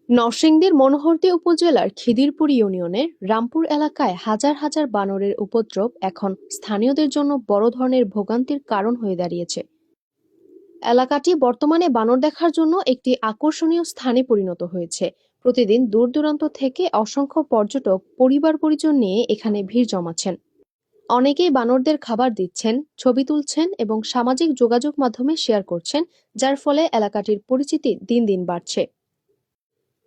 নরসিংদীর মনোহরদী উপজেলার খিদিরপুর ইউনিয়নের রামপুর এলাকায় হাজার হাজার বানরের উপদ্রব এখন স্থানীয়দের জন্য বড় ধরনের ভোগান্তির কারণ হয়ে দাঁড়িয়েছে। এলাকাটি বর্তমানে বানর দেখার জন্য একটি আকর্ষণীয় স্থানে পরিণত হয়েছে। প্রতিদিন দূর দূরান্ত থেকে অসংখ্য পর্যটক পরিবার পরিজন নিয়ে এখানে ভিড় জমাচ্ছেন। অনেকেই বানরদের খাবার দিচ্ছেন, ছবি তুলছেন এবং সামাজিক যোগাযোগ মাধ্যমে শেয়ার করছেন, যার ফলে এলাকাটির পরিচিতি দিন দিন বাড়ছে।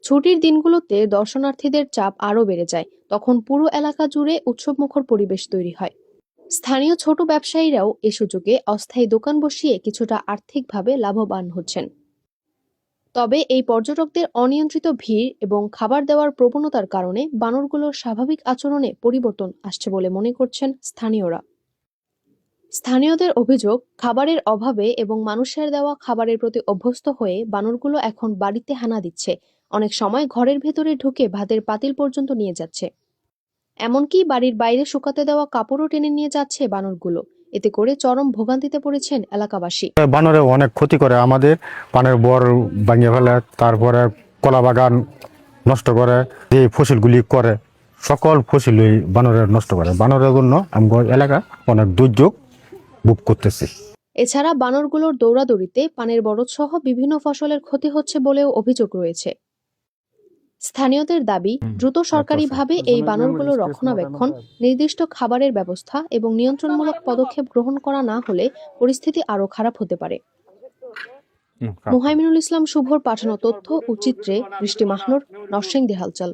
ছুটির দিনগুলোতে দর্শনার্থীদের চাপ আরও বেড়ে যায়, তখন পুরো এলাকা জুড়ে উৎসবমুখর পরিবেশ তৈরি হয়। স্থানীয় ছোট ব্যবসায়ীরাও এ সুযোগে অস্থায়ী দোকান বসিয়ে কিছুটা আর্থিকভাবে লাভবান হচ্ছেন। তবে এই পর্যটকদের অনিয়ন্ত্রিত ভিড় এবং খাবার দেওয়ার প্রবণতার কারণে বানরগুলোর স্বাভাবিক আচরণে পরিবর্তন আসছে বলে মনে করছেন স্থানীয়রা। স্থানীয়দের অভিযোগ, খাবারের অভাবে এবং মানুষের দেওয়া খাবারের প্রতি অভ্যস্ত হয়ে বানরগুলো এখন বাড়িতে হানা দিচ্ছে, অনেক সময় ঘরের ভেতরে ঢুকে ভাতের পাতিল পর্যন্ত নিয়ে যাচ্ছে। এমনকি বাড়ির বাইরে শুকাতে দেওয়া কাপড়ও টেনে নিয়ে যাচ্ছে বানরগুলো। এতে করে চরম ভোগান্তিতে পড়েছেন এলাকাবাসী। বানরে অনেক ক্ষতি করে আমাদের, পানের বর ভাঙিয়ে ফেলে, তারপরে কলা বাগান নষ্ট করে, যে ফসলগুলি করে সকল ফসলই বানরে নষ্ট করে। বানরের জন্য আমার এলাকা অনেক দুর্যোগ ভোগ করতেছি। এছাড়া বানরগুলোর দৌড়াদৌড়িতে পানের বরজ সহ বিভিন্ন ফসলের ক্ষতি হচ্ছে বলেও অভিযোগ রয়েছে। স্থানীয়দের দাবি, দ্রুত সরকারিভাবে এই বানরগুলোর রক্ষণাবেক্ষণ, নির্দিষ্ট খাবারের ব্যবস্থা এবং নিয়ন্ত্রণমূলক পদক্ষেপ গ্রহণ করা না হলে পরিস্থিতি আরও খারাপ হতে পারে। মুহাইমিনুল ইসলাম শুভর পাঠানো তথ্য ও চিত্রে বৃষ্টি মাহনুর, নরসিংদী হালচাল।